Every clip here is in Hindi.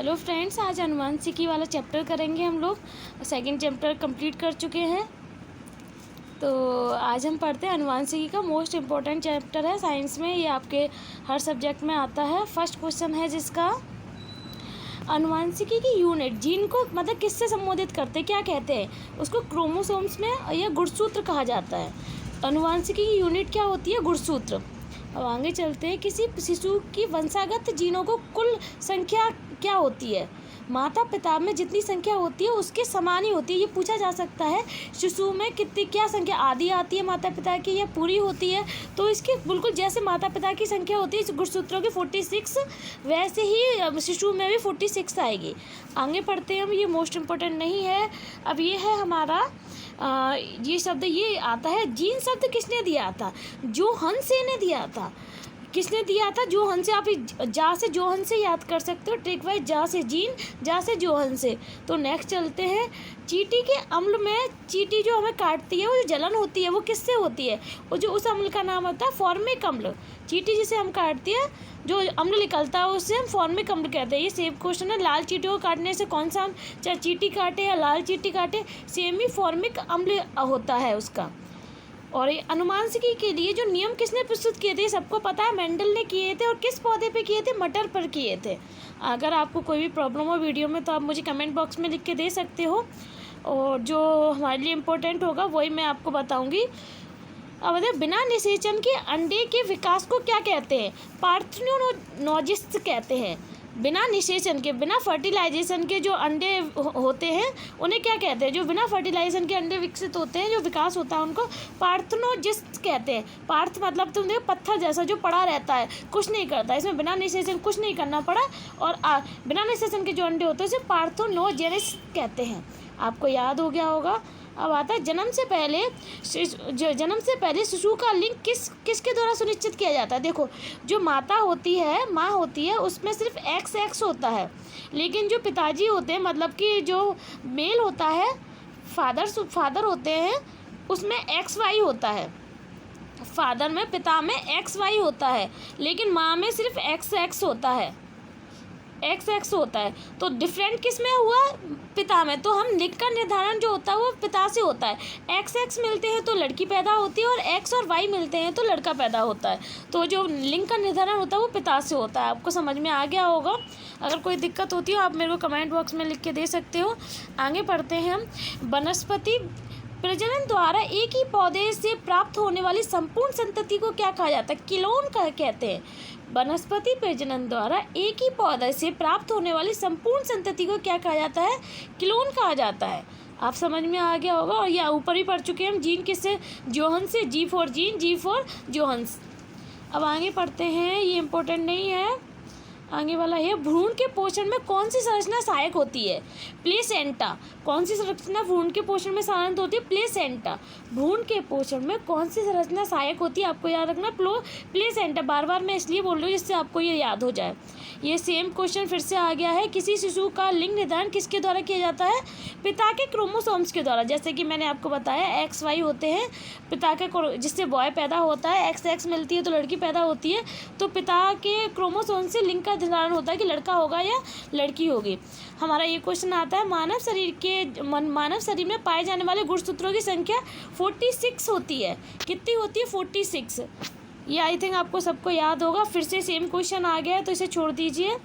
हेलो फ्रेंड्स, आज आनुवंशिकी वाला चैप्टर करेंगे हम लोग। सेकंड चैप्टर कंप्लीट कर चुके हैं। तो आज हम पढ़ते हैं आनुवंशिकी का मोस्ट इम्पोर्टेंट चैप्टर है साइंस में। ये आपके हर सब्जेक्ट में आता है। फर्स्ट क्वेश्चन है जिसका, आनुवंशिकी की यूनिट जीन को मतलब किससे संबोधित करते हैं, क्या कहते हैं उसको? क्रोमोसोम्स में यह गुणसूत्र कहा जाता है। आनुवंशिकी की यूनिट क्या होती है? गुणसूत्र। अब आगे चलते हैं। किसी शिशु की वंशागत जीनों को कुल संख्या क्या होती है? माता पिता में जितनी संख्या होती है उसके समान ही होती है। ये पूछा जा सकता है शिशु में कितनी क्या संख्या आधी आती है माता पिता की या पूरी होती है। तो इसके बिल्कुल जैसे माता पिता की संख्या होती है गुणसूत्रों की 46, वैसे ही शिशु में भी 46 आएगी। आगे पढ़ते हैं हम। ये मोस्ट इम्पोर्टेंट नहीं है। अब ये है हमारा ये शब्द ये आता है, जीन शब्द किसने दिया था? जोहन्से ने दिया था। किसने दिया था? जोहन्से। आप जा से जोहन्से याद कर सकते हो। ट्रिक वाइज जा से जीन, जा से जोहन्से। तो नेक्स्ट चलते हैं। चींटी के अम्ल में, चींटी जो हमें काटती है वो जो जलन होती है वो किससे होती है? वो जो उस अम्ल का नाम होता है फॉर्मिक अम्ल। चींटी जिसे हम काटती है जो अम्ल निकलता है उससे हम फॉर्मिक अम्ल कहते हैं। ये सेम क्वेश्चन है। लाल चींटियों को काटने से कौन सा, चाहे चींटी काटे या लाल चींटी काटे, सेम ही फॉर्मिक अम्ल होता है उसका। और ये आनुवंशिकी के लिए जो नियम किसने प्रस्तुत किए थे सबको पता है, मेंडल ने किए थे। और किस पौधे पे किए थे? मटर पर किए थे। अगर आपको कोई भी प्रॉब्लम हो वीडियो में तो आप मुझे कमेंट बॉक्स में लिख के दे सकते हो, और जो हमारे लिए इम्पोर्टेंट होगा वही मैं आपको बताऊंगी। अब बताए, बिना निषेचन के अंडे के विकास को क्या कहते हैं? पार्थेनोजेनेसिस कहते हैं। बिना निषेचन के, बिना फर्टिलाइजेशन के जो अंडे होते हैं उन्हें क्या कहते हैं? जो बिना फर्टिलाइजेशन के अंडे विकसित होते हैं, जो विकास होता है उनको पार्थेनोजेनेसिस कहते हैं। पार्थ मतलब तुम देखो पत्थर जैसा जो पड़ा रहता है, कुछ नहीं करता। इसमें बिना निषेचन कुछ नहीं करना पड़ा। और बिना निषेचन के जो अंडे होते हैं उसे पार्थेनोजेनेसिस कहते हैं। आपको याद हो गया होगा। अब आता है, जन्म से पहले शिशु का लिंग किसके द्वारा सुनिश्चित किया जाता है? देखो, जो माता होती है, माँ होती है, उसमें सिर्फ XX होता है। लेकिन जो पिताजी होते हैं, मतलब कि जो मेल होता है, फादर होते हैं, उसमें XY होता है। फादर में, पिता में XY होता है, लेकिन माँ में सिर्फ XX होता है। XX होता है। तो डिफरेंट किस में हुआ? पिता में। तो हम लिंग का निर्धारण जो होता है वो पिता से होता है। XX मिलते हैं तो लड़की पैदा होती है, और X और Y मिलते हैं तो लड़का पैदा होता है। तो जो लिंग का निर्धारण होता है वो पिता से होता है। आपको समझ में आ गया होगा। अगर कोई दिक्कत होती है आप मेरे को कमेंट बॉक्स में लिख के दे सकते हो। आगे पढ़ते हैं हम। वनस्पति प्रजनन द्वारा एक ही पौधे से प्राप्त होने वाली संपूर्ण संतति को क्या कहा जाता है? क्लोन कहते हैं। वनस्पति प्रजनन द्वारा एक ही पौधे से प्राप्त होने वाली संपूर्ण संतति को क्या कहा जाता है? क्लोन कहा जाता है। आप समझ में आ गया होगा। और यह ऊपर ही पढ़ चुके हैं हम। जीन किससे? जोहन्स से। G for Jean, G for Johns. अब आगे पढ़ते हैं। ये इम्पोर्टेंट नहीं है। आगे वाला है, भ्रूण के पोषण में कौन सी संरचना सहायक होती है? प्लेसेंटा। कौन सी संरचना भ्रूण के पोषण में सहायक होती है? प्लेसेंटा। भ्रूण के पोषण में कौन सी संरचना सहायक होती है? आपको याद रखना प्लेसेंटा। बार बार मैं इसलिए बोल रही हूँ जिससे आपको ये याद हो जाए। ये सेम क्वेश्चन फिर से आ गया है। किसी शिशु का लिंग निर्धारण किसके द्वारा किया जाता है? पिता के क्रोमोसोम्स के द्वारा। जैसे कि मैंने आपको बताया XY होते हैं पिता के, जिससे बॉय पैदा होता है, XX मिलती है तो लड़की पैदा होती है। तो पिता के क्रोमोसोम से लिंग का निर्धारण होता है कि लड़का होगा या लड़की होगी। हमारा ये क्वेश्चन आता है, मानव शरीर में पाए जाने वाले गुणसूत्रों की संख्या 46 होती है। कितनी होती है? 46। ये आई थिंक आपको सबको याद होगा। फिर से सेम क्वेश्चन आ गया है तो इसे छोड़ दीजिए।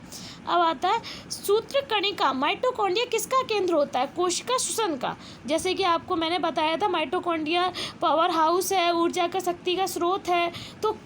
अब आता है, सूत्रकणिका माइटोकॉन्ड्रिया किसका केंद्र होता है? कोशिका श्वसन का। जैसे कि आपको मैंने बताया था माइटोकॉन्ड्रिया पावर हाउस है, ऊर्जा का शक्ति का स्रोत है। तो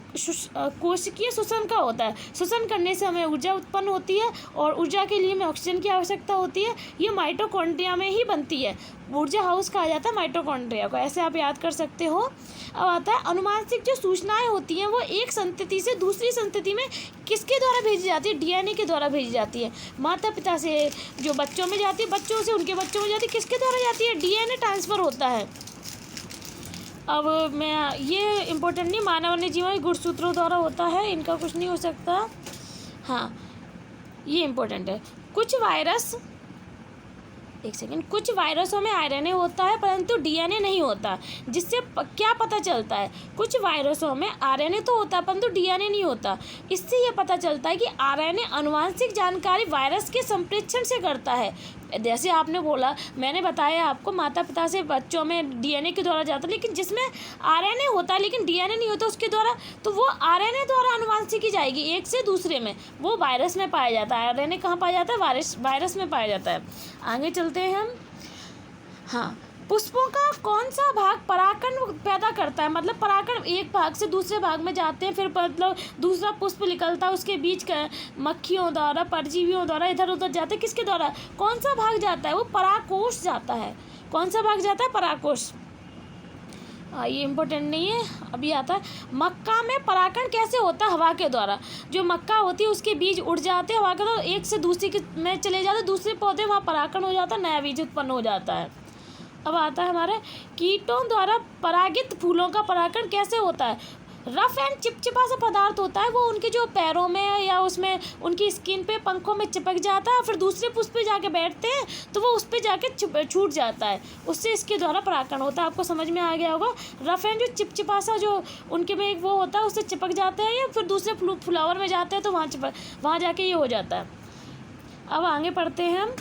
कोशिकीय श्वसन का होता है। श्वसन करने से हमें ऊर्जा उत्पन्न होती है, और ऊर्जा के लिए हमें ऑक्सीजन की आवश्यकता होती है। ये माइटोकॉन्ड्रिया में ही बनती है। ऊर्जा हाउस कहा जाता है माइटोकॉन्ड्रिया को। ऐसे आप याद कर सकते हो। अब आता है, अनुवांशिक जो सूचनाएं होती हैं वो एक संतति से दूसरी संतति में किसके द्वारा भेजी जाती है? DNA के द्वारा भेजी जाती है। माता पिता से जो बच्चों में जाती है, बच्चों से उनके बच्चों में जाती है, किसके द्वारा जाती है? DNA ट्रांसफ़र होता है। अब मैं ये इम्पोर्टेंट नहीं, मानव अन्य जीवन गुणसूत्रों द्वारा होता है, इनका कुछ नहीं हो सकता। हाँ, ये इम्पोर्टेंट है। कुछ वायरस एक सेकेंड, कुछ वायरसों में आरएनए होता है परंतु डीएनए नहीं होता, जिससे क्या पता चलता है? कुछ वायरसों में आरएनए तो होता है परंतु डीएनए नहीं होता। इससे ये पता चलता है कि आरएनए आनुवांशिक जानकारी वायरस के संप्रेषण से करता है। जैसे आपने बोला, मैंने बताया आपको, माता पिता से बच्चों में डीएनए के द्वारा जाता है, लेकिन जिसमें आरएनए होता है लेकिन डीएनए नहीं होता उसके द्वारा, तो वो आरएनए द्वारा आनुवांशिकी जाएगी एक से दूसरे में, वो वायरस में पाया जाता है। आरएनए कहाँ पाया जाता है? वायरस में पाया जाता है। आगे चलते हैं हम। हाँ, पुष्पों का कौन सा भाग परागकण पैदा करता है? मतलब परागकण एक भाग से दूसरे भाग में जाते हैं, फिर मतलब दूसरा पुष्प निकलता है, उसके बीच का मक्खियों द्वारा, परजीवियों द्वारा इधर उधर जाते हैं। किसके द्वारा? कौन सा भाग जाता है? वो परागकोश जाता है। कौन सा भाग जाता है? परागकोश। ये इम्पोर्टेंट नहीं है, अभी आता है। मक्का में परागकण कैसे होता है? हवा के द्वारा। जो मक्का होती है उसके बीज उड़ जाते हैं हवा के द्वारा, एक से दूसरे में चले जाते हैं, दूसरे पौधे वहाँ परागकण हो जाता है, नया बीज उत्पन्न हो जाता है। अब आता है हमारे कीटों द्वारा परागित फूलों का परागकण कैसे होता है? रफ एंड चिपचिपा सा पदार्थ होता है, वो उनके जो पैरों में या उसमें उनकी स्किन पे, पंखों में चिपक जाता है, फिर दूसरे पुष्प पे जाके बैठते हैं तो वो उस पर जाके छूट जाता है, उससे इसके द्वारा परागकण होता है। आपको समझ में आ गया होगा। रफ एंड जो चिपचिपा सा जो उनके में एक वो होता है, उससे चिपक जाते हैं या फिर दूसरे फ्लावर में जाते हैं तो वहाँ जाके ये हो जाता है। अब आगे पढ़ते हैं हम।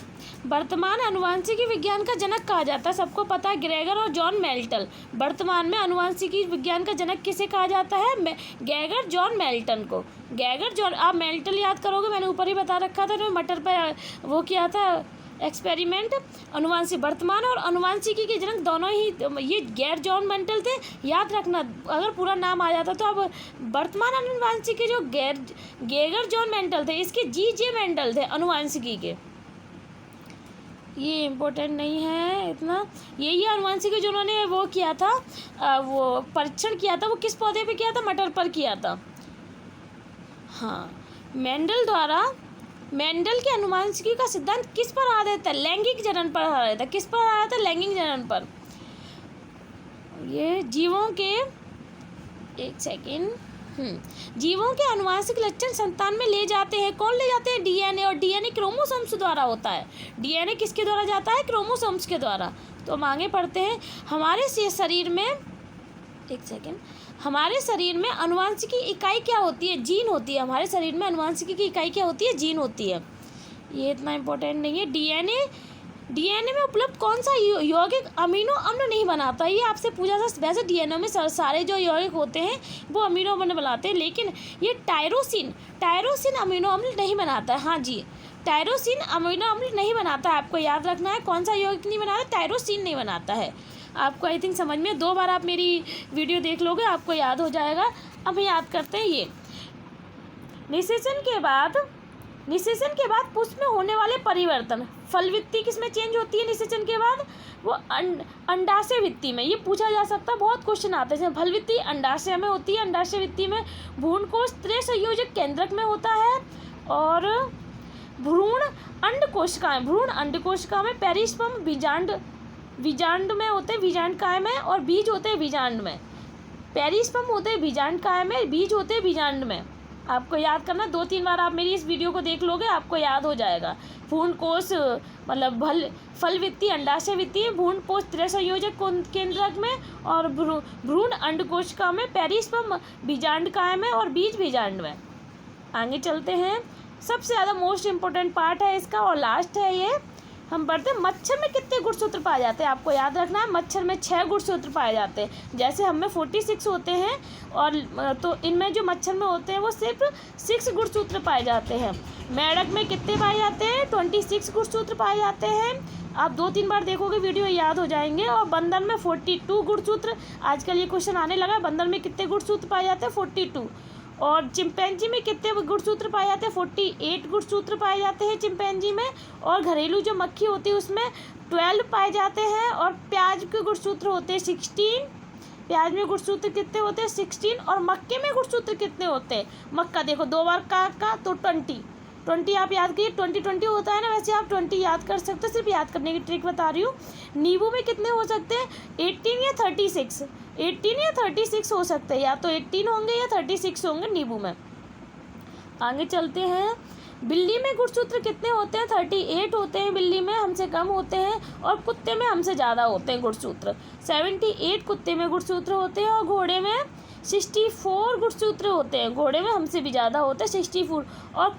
वर्तमान आनुवांशिकी विज्ञान का जनक कहा जाता है, सबको पता है, ग्रेगर और जॉन मेल्टन। वर्तमान में आनुवांशिकी विज्ञान का जनक किसे कहा जाता है? गैगर जॉन मेल्टन को। गैगर जॉन, आप मेल्टन याद करोगे, मैंने ऊपर ही बता रखा था, उन्होंने मटर पर वो किया था एक्सपेरिमेंट। अनुवांशिक, वर्तमान और अनुवांशिकी के जनक दोनों ही ये गैर जॉन मेंटल थे, याद रखना, अगर पूरा नाम आ जाता तो। अब वर्तमान अनुवांशिकी जो गैगर जॉन मेंटल थे, इसके G.J. मेंडल थे अनुवांशिकी के। ये इम्पोर्टेंट नहीं है इतना। यही अनुवांशिकी जो उन्होंने वो किया था, वो परीक्षण किया था, वो किस पौधे पे किया था? मटर पर किया था। हाँ, मेंडल के अनुवांशिकी का सिद्धांत किस पर आधारित है? लैंगिक जनन पर आधारित है। किस पर आधारित है? लैंगिक जनन पर। ये जीवों के, एक सेकेंड, जीवों के अनुवांशिक लक्षण संतान में ले जाते हैं। कौन ले जाते हैं? डीएनए, और डीएनए क्रोमोसोम्स द्वारा होता है। डीएनए किसके द्वारा जाता है? क्रोमोसोम्स के द्वारा। तो हम आगे पढ़ते हैं। हमारे शरीर में, एक सेकेंड, हमारे शरीर में अनुवांशिकी इकाई क्या होती है? जीन होती है। हमारे शरीर में अनुवांशिकी की इकाई क्या होती है? जीन होती है। ये इतना इम्पोर्टेंट नहीं है। डीएनए में उपलब्ध कौन सा यौगिक अमीनो अम्ल नहीं बनाता? ये आपसे पूछा था। वैसे डीएनए में सारे जो यौगिक होते हैं वो अमीनो अम्ल बनाते हैं, लेकिन ये टायरोसिन अमीनो अम्ल नहीं बनाता है। हाँ जी, टायरोसिन अमीनो अम्ल नहीं बनाता है। आपको याद रखना है कौन सा यौगिक नहीं बनाता? टायरोसिन नहीं बनाता है। आपको आई थिंक समझ में, 2 बार आप मेरी वीडियो देख लोगे आपको याद हो जाएगा। अब याद करते हैं ये निषेचन के बाद पुष्प में होने वाले परिवर्तन। फलवृत्ति किस में चेंज होती है निषेचन के बाद? वो अंडाशय वृत्ति में। ये पूछा जा सकता है, बहुत क्वेश्चन आते हैं। फलवृत्ति अंडाशय में होती है, अंडाशय वृत्ति में भ्रूणकोश त्रिसंयोजक केंद्रक में होता है, और भ्रूण अंडकोशिका में पेरिस्पर्म बीजांड में होते हैं, बीजांडकाय में, और बीज होते हैं बीजांड में। पेरिस्पर्म होते हैं बीजांडकाय में, बीज होते हैं बीजांड में। आपको याद करना, 2-3 बार आप मेरी इस वीडियो को देख लोगे आपको याद हो जाएगा। भ्रूणकोश मतलब फलवृत्ति अंडाशय वृत्ति, भ्रूणकोश त्रिसंयोजक केंद्रक में, और भ्रूण अंडकोशिका में, पेरिस्पर्म बीजांडकाय में, और बीज बीजांड में। आगे चलते हैं। सबसे ज़्यादा मोस्ट इम्पोर्टेंट पार्ट है इसका और लास्ट है ये। हम पढ़ते हैं मच्छर में कितने गुणसूत्र पाए जाते हैं? आपको याद रखना है, मच्छर में 6 गुणसूत्र पाए जाते हैं। जैसे हम में 46 होते हैं, और तो इनमें जो मच्छर में होते हैं वो सिर्फ 6 गुणसूत्र पाए जाते हैं। मेंढक में कितने पाए जाते हैं? 26 गुणसूत्र पाए जाते हैं। आप 2-3 बार देखोगे वीडियो याद हो जाएंगे। और बंदर में 42 गुणसूत्र, आजकल ये क्वेश्चन आने लगा, बंदर में कितने गुणसूत्र पाए जाते हैं? 42। और चिंपैंजी में कितने गुणसूत्र पाए जाते हैं? 48 गुणसूत्र पाए जाते हैं चिंपैंजी में। और घरेलू जो मक्खी होती है उसमें 12 पाए जाते हैं। और प्याज के गुणसूत्र होते हैं 16। प्याज में गुणसूत्र कितने होते हैं? 16। और मक्के में गुणसूत्र कितने होते हैं? मक्का देखो 2 बार का तो 20 आप याद करिए, 20 होता है ना, वैसे आप 20 याद कर सकते हो, सिर्फ याद करने की ट्रिक बता रही हूँ। नींबू में कितने हो सकते हैं? 18 या 36। 18 या 36 हो सकते हैं, या तो 18 होंगे या 36 होंगे नींबू में। आगे चलते हैं। बिल्ली में गुणसूत्र कितने होते हैं? 38 होते हैं बिल्ली में, हमसे कम होते हैं, और कुत्ते में हमसे ज़्यादा होते हैं गुणसूत्र। 78 कुत्ते में गुणसूत्र होते हैं, और घोड़े में 64 गुणसूत्र होते हैं। घोड़े में हमसे भी ज़्यादा होते हैं 64। और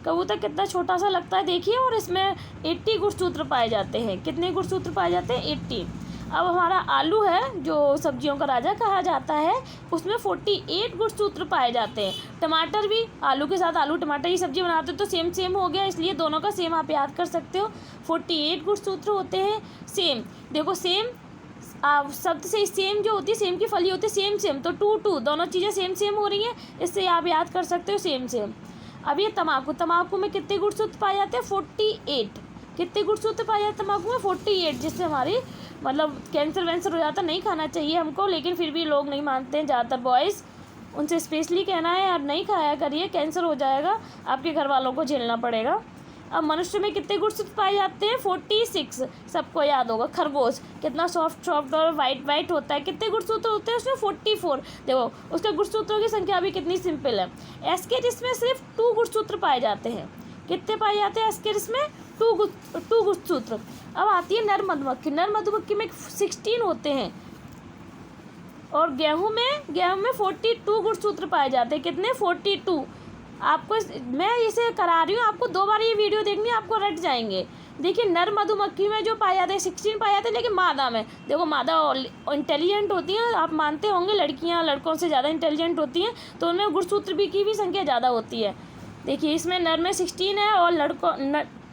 कबूतर कितना छोटा सा लगता है देखिए, और इसमें 80 गुणसूत्र पाए जाते हैं। कितने गुणसूत्र पाए जाते हैं? 80। अब हमारा आलू है जो सब्जियों का राजा कहा जाता है, उसमें 48 गुणसूत्र पाए जाते हैं। टमाटर भी, आलू के साथ आलू टमाटर की सब्जी बनाते हो तो सेम हो गया, इसलिए दोनों का सेम आप याद कर सकते हो। 48 गुणसूत्र होते हैं। सेम, देखो सेम शब्द से सेम जो होती है, सेम की फली होती है सेम, तो 2 दोनों चीज़ें सेम हो रही हैं, इससे आप याद कर सकते हो सेम। अब ये तम्बाकू में कितने गुणसूत्र पाए जाते हैं? 48। कितने गुणसूत्र पाए जाते हैं तम्बाकू में? 48, जिससे हमारी मतलब कैंसर वैंसर हो जाता, नहीं खाना चाहिए हमको, लेकिन फिर भी लोग नहीं मानते हैं ज़्यादातर बॉयज़, उनसे स्पेशली कहना है यार नहीं खाया करिए, कैंसर हो जाएगा, आपके घर वालों को झेलना पड़ेगा। अब मनुष्य में कितने गुणसूत्र पाए जाते हैं? 46, सबको याद होगा। खरगोश कितना सॉफ्ट और वाइट होता है, कितने गुणसूत्र होते हैं उसमें? 44। देखो उसके गुणसूत्रों की संख्या भी कितनी सिंपल है। एस्केरिस में सिर्फ 2 गुणसूत्र पाए जाते हैं। कितने पाए जाते हैं एस्केरिस में? 2 गुणसूत्र। अब आती है नर मधुमक्खी में 16 होते हैं, और गेहूं में 42 गुणसूत्र पाए जाते हैं। कितने? 42। आपको मैं इसे करा रही हूँ, आपको 2 बार ये वीडियो देखनी है, आपको रट जाएंगे। देखिए नर मधुमक्खी में जो पाए जाते हैं 16 पाए जाते हैं, लेकिन मादा में देखो, मादा इंटेलिजेंट होती हैं, आप मानते होंगे लड़कियाँ लड़कों से ज़्यादा इंटेलिजेंट होती हैं, तो उनमें गुणसूत्र की भी संख्या ज़्यादा होती है। देखिए इसमें नर में 16 है, और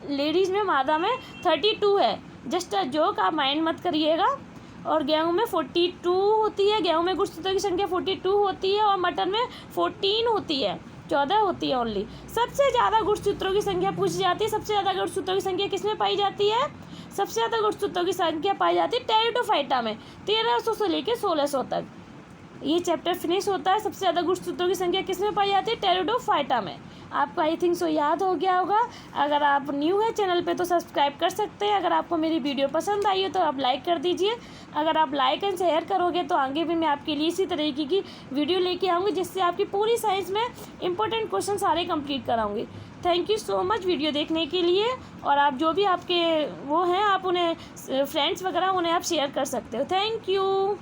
लेडीज़ में मादा में 32 है। जस्ट अ जोक, आप माइंड मत करिएगा। और गेहूं में 42 होती है, गेहूं में गुणसूत्रों की संख्या 42 होती है, और मटर में 14 होती है, 14 होती है ओनली। सबसे ज़्यादा गुणसूत्रों की संख्या पूछी जाती है, सबसे ज़्यादा गुणसूत्रों की संख्या किसमें पाई जाती है? सबसे ज़्यादा गुणसूत्रों की संख्या पाई जाती है टेरिडोफाइटा में, 1300 से लेकर 1600 तक। ये चैप्टर फिनिश होता है। सबसे ज़्यादा गुणसूत्रों की संख्या किसमें पाई जाती है? टेरिडोफाइटा में। आपको आई थिंक सो याद हो गया होगा। अगर आप न्यू है चैनल पे तो सब्सक्राइब कर सकते हैं। अगर आपको मेरी वीडियो पसंद आई हो तो आप लाइक कर दीजिए। अगर आप लाइक एंड शेयर करोगे तो आगे भी मैं आपके लिए इसी तरीके की वीडियो लेके आऊँगी, जिससे आपकी पूरी साइंस में इंपॉर्टेंट क्वेश्चन सारे कंप्लीट कराऊँगी। Thank you so much video देखने के लिए। और आप जो भी आपके वो हैं, आप उन्हें फ्रेंड्स वगैरह उन्हें आप शेयर कर सकते हो। Thank you.